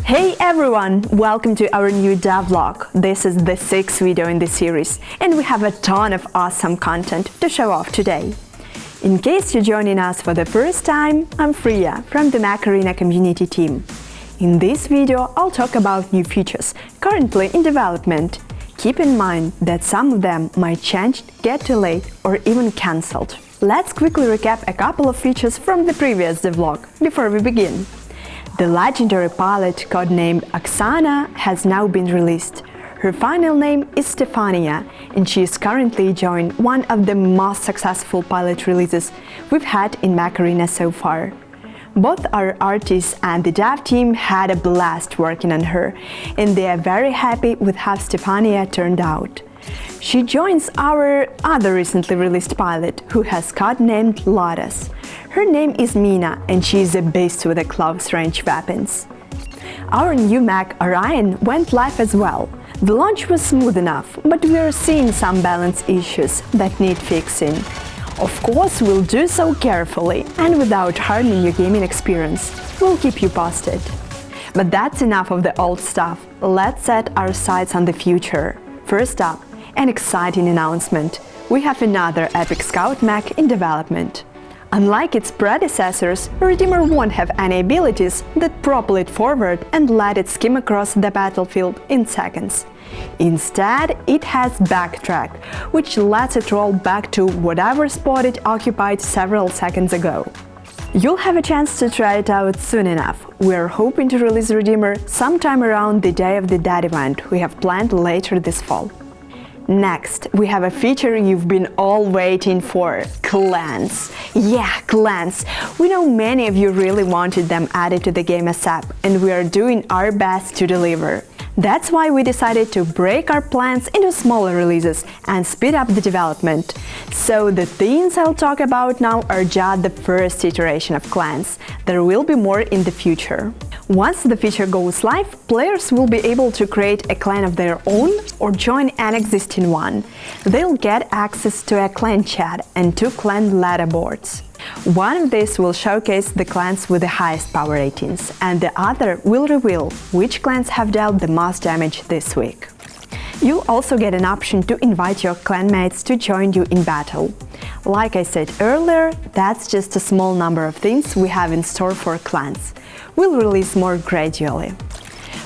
Hey everyone! Welcome to our new devlog. This is the 6th video in this series, and we have a ton of awesome content to show off today. In case you're joining us for the first time, I'm Freya from the Mech Arena community team. In this video, I'll talk about new features currently in development. Keep in mind that some of them might change, get delayed, or even cancelled. Let's quickly recap a couple of features from the previous devlog before we begin. The legendary pilot codenamed Oksana has now been released. Her final name is Stefania, and she is currently enjoying one of the most successful pilot releases we've had in Mech Arena so far. Both our artists and the dev team had a blast working on her, and they are very happy with how Stefania turned out. She joins our other recently released pilot, who has codenamed Lotus. Her name is Mina, and she is a beast with the close-range weapons. Our new Mech Arena went live as well. The launch was smooth enough, but we are seeing some balance issues that need fixing. Of course, we'll do so carefully and without harming your gaming experience. We'll keep you posted. But that's enough of the old stuff. Let's set our sights on the future. First up, an exciting announcement. We have another epic scout mech in development. Unlike its predecessors, Redeemer won't have any abilities that propel it forward and let it skim across the battlefield in seconds. Instead, it has Backtrack, which lets it roll back to whatever spot it occupied several seconds ago. You'll have a chance to try it out soon enough. We're hoping to release Redeemer sometime around the Day of the Dead event we have planned later this fall. Next, we have a feature you've been all waiting for, Clans. Yeah, Clans! We know many of you really wanted them added to the game ASAP, and we are doing our best to deliver. That's why we decided to break our plans into smaller releases and speed up the development. So the things I'll talk about now are just the first iteration of Clans. There will be more in the future. Once the feature goes live, players will be able to create a clan of their own or join an existing one. They'll get access to a clan chat and 2 clan leaderboards. One of these will showcase the clans with the highest power ratings, and the other will reveal which clans have dealt the most damage this week. You'll also get an option to invite your clanmates to join you in battle. Like I said earlier, that's just a small number of things we have in store for clans. We'll release more gradually.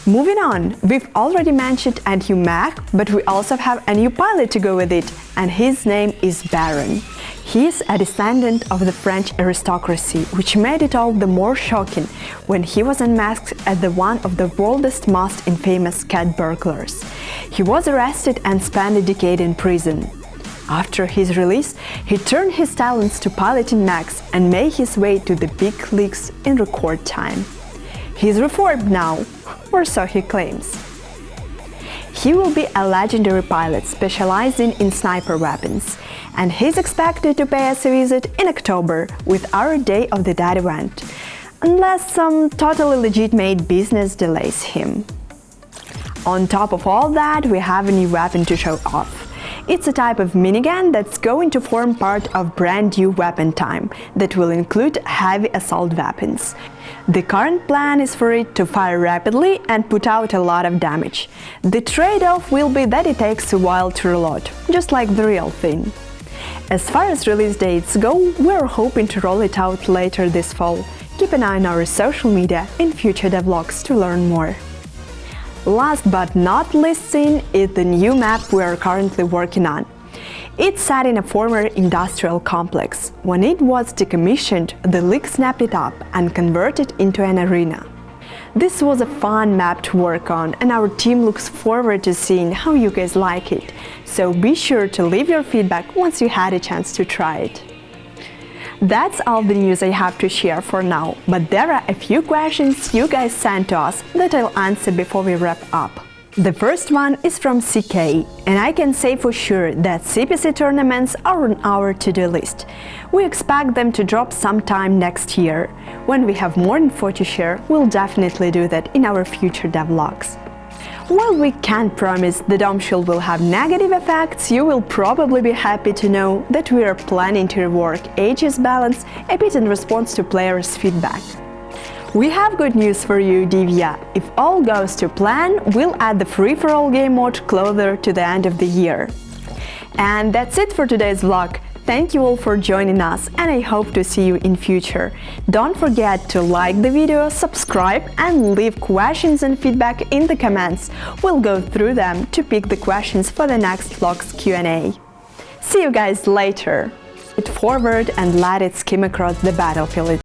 Moving on, we've already mentioned a new mech, but we also have a new pilot to go with it, and his name is Baron. He is a descendant of the French aristocracy, which made it all the more shocking when he was unmasked as one of the world's most infamous cat burglars. He was arrested and spent a decade in prison. After his release, he turned his talents to piloting mechs and made his way to the big leagues in record time. He's reformed now, or so he claims. He will be a legendary pilot specializing in sniper weapons, and he's expected to pay us a visit in October with our Day of the Dead event, unless some totally legitimate business delays him. On top of all that, we have a new weapon to show off. It's a type of minigun that's going to form part of brand new weapon time that will include heavy assault weapons. The current plan is for it to fire rapidly and put out a lot of damage. The trade-off will be that it takes a while to reload, just like the real thing. As far as release dates go, we're hoping to roll it out later this fall. Keep an eye on our social media and future devlogs to learn more. Last but not least thing is the new map we are currently working on. It's set in a former industrial complex. When it was decommissioned, the League snapped it up and converted it into an arena. This was a fun map to work on, and our team looks forward to seeing how you guys like it. So be sure to leave your feedback once you had a chance to try it. That's all the news I have to share for now, but there are a few questions you guys sent to us that I'll answer before we wrap up. The first one is from CK, and I can say for sure that CPC tournaments are on our to-do list. We expect them to drop sometime next year. When we have more info to share, we'll definitely do that in our future devlogs. While we can't promise the Dome Shield will have negative effects, you will probably be happy to know that we are planning to rework Aegis balance a bit in response to players' feedback. We have good news for you, Divya. If all goes to plan, we'll add the free-for-all game mode closer to the end of the year. And that's it for today's vlog. Thank you all for joining us, and I hope to see you in future. Don't forget to like the video, subscribe and leave questions and feedback in the comments. We'll go through them to pick the questions for the next vlog's Q&A. See you guys later. It forward and let it skim across the battlefield.